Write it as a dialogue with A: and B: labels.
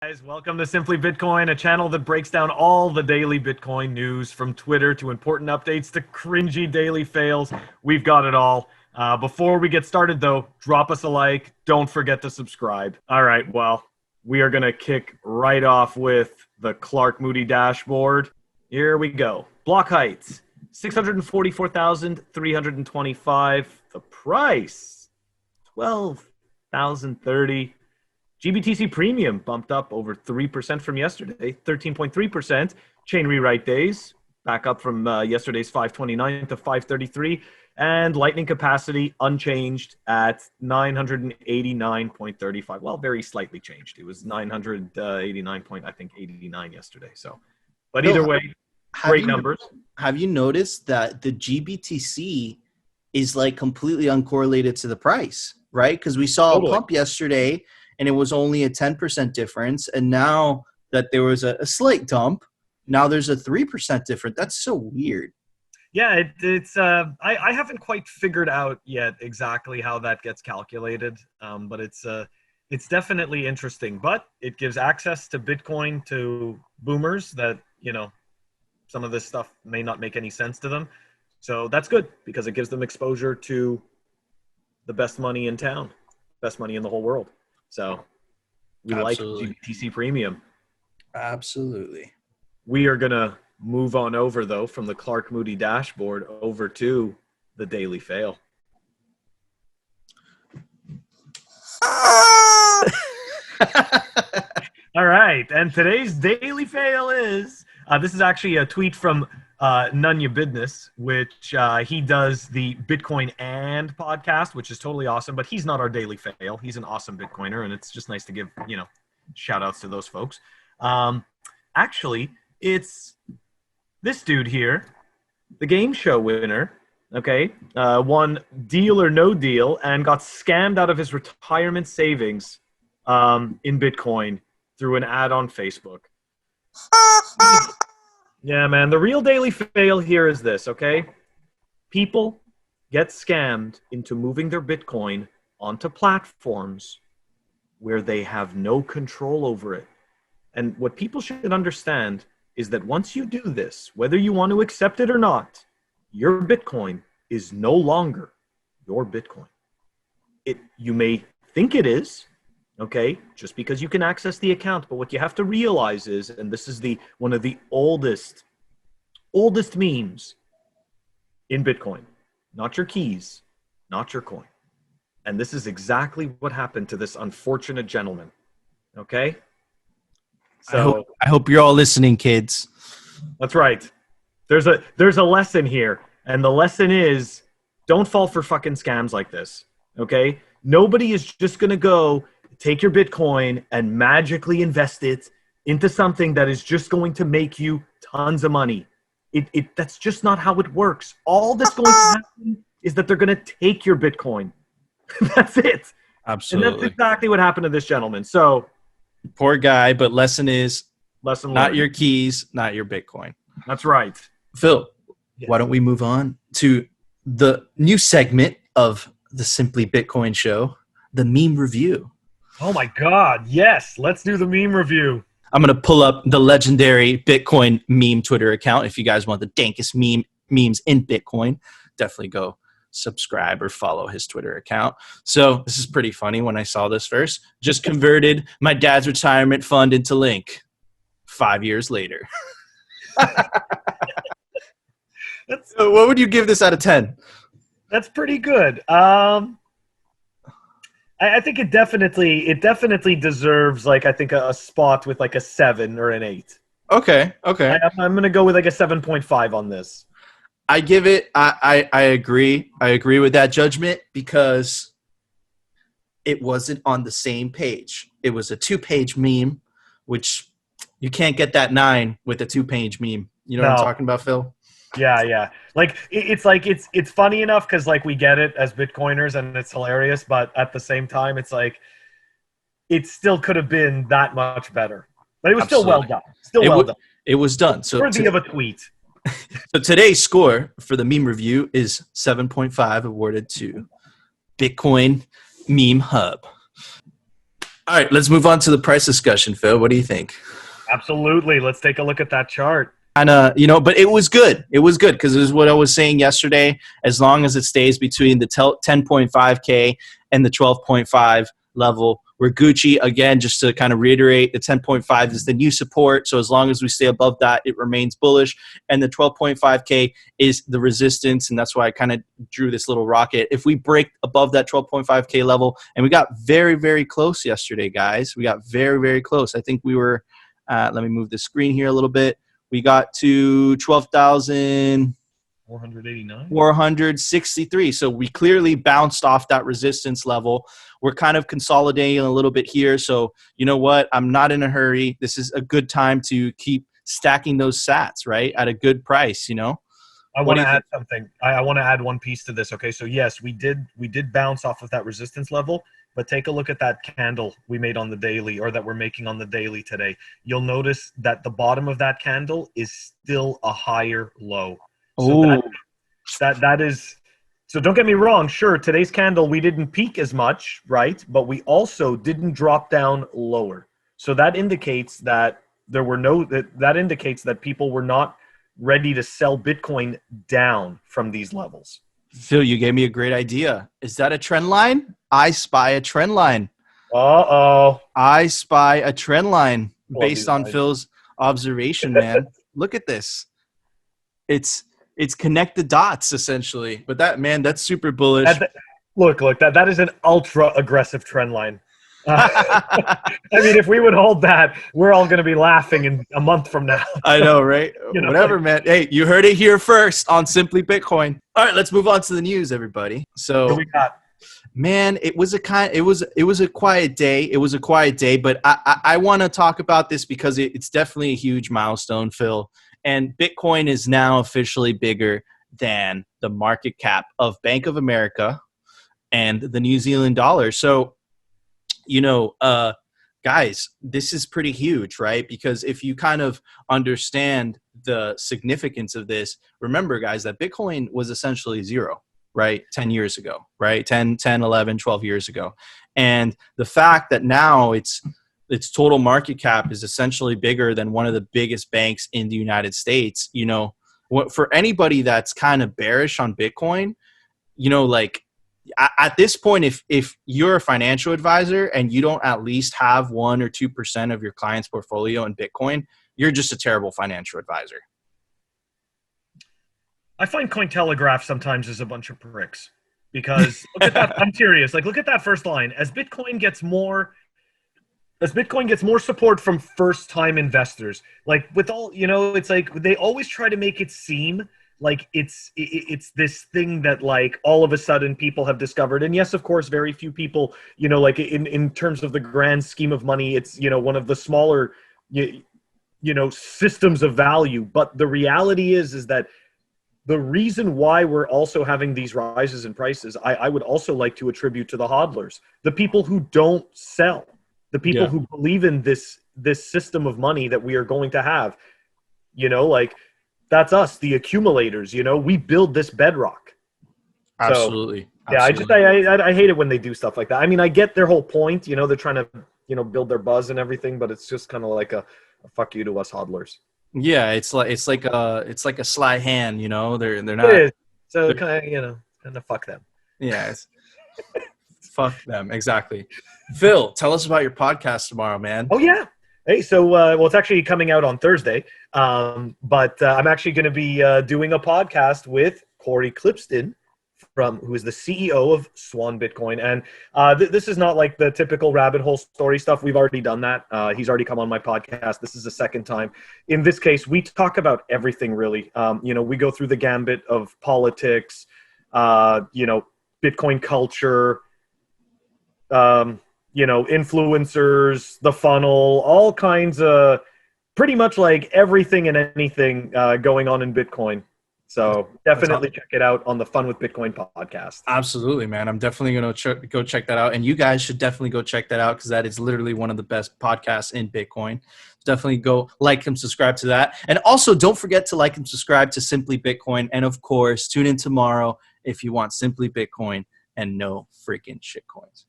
A: Guys, welcome to Simply Bitcoin, a channel that breaks down all the daily Bitcoin news from Twitter to important updates to cringy daily fails. We've got it all. Before we get started, though, drop us a like. Don't forget to subscribe. All right, well, we are going to kick right off with the Clark Moody dashboard. Here we go. Block heights, 644,325. The price, 12,030. GBTC premium bumped up over 3% from yesterday, 13.3%. Chain rewrite days back up from yesterday's 529 to 533. And lightning capacity unchanged at 989.35. Well, very slightly changed. It was 989 yesterday. So, but either way, great numbers.
B: Have you noticed that the GBTC is like completely uncorrelated to the price, right? Because we saw a pump yesterday and it was only a 10% difference. And now that there was a slight dump, now there's a 3% difference. That's so weird.
A: Yeah, it's I haven't quite figured out yet exactly how that gets calculated, but it's definitely interesting. But it gives access to Bitcoin to boomers that, you know, some of this stuff may not make any sense to them. So that's good because it gives them exposure to the best money in town, best money in the whole world. So we like GBTC premium.
B: Absolutely.
A: We are going to move on over, though, from the Clark Moody dashboard over to the daily fail. All right. And today's daily fail is, this is actually a tweet from Nunya Business, which he does the Bitcoin and podcast, which is totally awesome, but he's not our daily fail. He's an awesome Bitcoiner, and it's just nice to give, you know, shout outs to those folks. Actually, it's this dude here, the game show winner, okay, won Deal or No Deal and got scammed out of his retirement savings in Bitcoin through an ad on Facebook. Yeah, man, the real daily fail here is this, okay? People get scammed into moving their Bitcoin onto platforms where they have no control over it. And what people should understand is that once you do this, whether you want to accept it or not, your Bitcoin is no longer your Bitcoin. You may think it is, okay, just because you can access the account. But what you have to realize is, and this is one of the oldest memes in Bitcoin, not your keys, not your coin. And this is exactly what happened to this unfortunate gentleman, okay?
B: So I hope you're all listening, kids.
A: That's right. There's a lesson here, and the lesson is don't fall for fucking scams like this, okay? Nobody is just going to go take your Bitcoin and magically invest it into something that is just going to make you tons of money. That's just not how it works. All that's going to happen is that they're going to take your Bitcoin. That's it.
B: Absolutely.
A: And that's exactly what happened to this gentleman. So
B: poor guy, but lesson
A: not
B: learned. Your keys, not your Bitcoin.
A: That's right.
B: Phil, Why don't we move on to the new segment of the Simply Bitcoin show, the meme review.
A: Oh my God, yes. Let's do the meme review.
B: I'm going to pull up the legendary Bitcoin meme Twitter account. If you guys want the dankest memes in Bitcoin, definitely go subscribe or follow his Twitter account. So this is pretty funny when I saw this first. Just converted my dad's retirement fund into Link 5 years later. So what would you give this out of 10?
A: That's pretty good. I think it definitely deserves, like, I think a spot with like a 7 or an 8.
B: Okay.
A: I'm going to go with like a 7.5 on this.
B: I give it, I agree. I agree with that judgment because it wasn't on the same page. It was a 2-page meme, which you can't get that 9 with a 2-page meme. You know what I'm talking about, Phil?
A: Yeah. Like it's funny enough because like we get it as Bitcoiners and it's hilarious, but at the same time, it's like it still could have been that much better. But it was still well done.
B: It was done. So
A: worthy of a tweet.
B: So today's score for the meme review is 7.5 awarded to Bitcoin Meme Hub. All right, let's move on to the price discussion, Phil. What do you think?
A: Absolutely. Let's take a look at that chart.
B: And but it was good. It was good because it was what I was saying yesterday. As long as it stays between the 10.5K and the 12.5 level, we're Gucci. Again, just to kind of reiterate, the 10.5 is the new support. So as long as we stay above that, it remains bullish. And the 12.5K is the resistance. And that's why I kind of drew this little rocket. If we break above that 12.5K level, and we got very, very close yesterday, guys. We got very, very close. I think we were, let me move the screen here a little bit. We got to 12,463. So we clearly bounced off that resistance level. We're kind of consolidating a little bit here. So you know what? I'm not in a hurry. This is a good time to keep stacking those sats, right? At a good price, you know?
A: I want to add something. I want to add one piece to this. Okay, so yes, we did bounce off of that resistance level, but take a look at that candle we made on the daily, or that we're making on the daily today. You'll notice that the bottom of that candle is still a higher low. So that is. So don't get me wrong. Sure, today's candle we didn't peak as much, right? But we also didn't drop down lower. So that indicates that there were that indicates that people were not ready to sell Bitcoin down from these levels.
B: Phil, you gave me a great idea. Is that a trend line? I spy a trend line.
A: Uh-oh.
B: I spy a trend line based on Phil's observation, man. Look at this. It's connect the dots, essentially. But that's super bullish.
A: Look, that is an ultra aggressive trend line. I mean, if we would hold that, we're all going to be laughing in a month from now.
B: I know, right? Whatever, man. Hey, you heard it here first on Simply Bitcoin. All right, let's move on to the news, everybody. So,
A: what we got?
B: Man, it was a quiet day. It was a quiet day, but I want to talk about this because it's definitely a huge milestone, Phil. And Bitcoin is now officially bigger than the market cap of Bank of America and the New Zealand dollar. So, guys, this is pretty huge, right? Because if you kind of understand the significance of this, remember, guys, that Bitcoin was essentially zero, right? 10 years ago, right? 10, 11, 12 years ago. And the fact that now its total market cap is essentially bigger than one of the biggest banks in the United States, for anybody that's kind of bearish on Bitcoin, at this point, if you're a financial advisor and you don't at least have 1 or 2% of your client's portfolio in Bitcoin, you're just a terrible financial advisor.
A: I find Cointelegraph sometimes is a bunch of pricks because look at that. I'm serious. Look at that first line. As Bitcoin gets more support from first-time investors, with all, it's like they always try to make it seem like it's this thing that all of a sudden people have discovered. And yes, of course, very few people, in terms of the grand scheme of money, it's, one of the smaller, systems of value. But the reality is that the reason why we're also having these rises in prices, I would also like to attribute to the hodlers, the people who don't sell, the people who believe in this system of money that we are going to have, that's us, the accumulators. We build this bedrock.
B: Absolutely.
A: So, I hate it when they do stuff like that. I mean, I get their whole point. They're trying to, build their buzz and everything, but it's just kind of like a fuck you to us hodlers.
B: Yeah, it's like a sly hand. They're not.
A: It is. So kind of fuck them.
B: Yeah, fuck them, exactly. Phil, tell us about your podcast tomorrow, man.
A: Oh yeah. Hey, so it's actually coming out on Thursday, but I'm actually going to be doing a podcast with Corey Clipston, who is the CEO of Swan Bitcoin, and this is not like the typical rabbit hole story stuff. We've already done that. He's already come on my podcast. This is the second time. In this case, we talk about everything really. We go through the gambit of politics, Bitcoin culture, influencers, the funnel, all kinds of pretty much like everything and anything going on in Bitcoin. So definitely check it out on the Fun with Bitcoin podcast.
B: Absolutely, man. I'm definitely going to go check that out. And you guys should definitely go check that out because that is literally one of the best podcasts in Bitcoin. Definitely go like and subscribe to that. And also don't forget to like and subscribe to Simply Bitcoin. And of course, tune in tomorrow if you want Simply Bitcoin and no freaking shitcoins.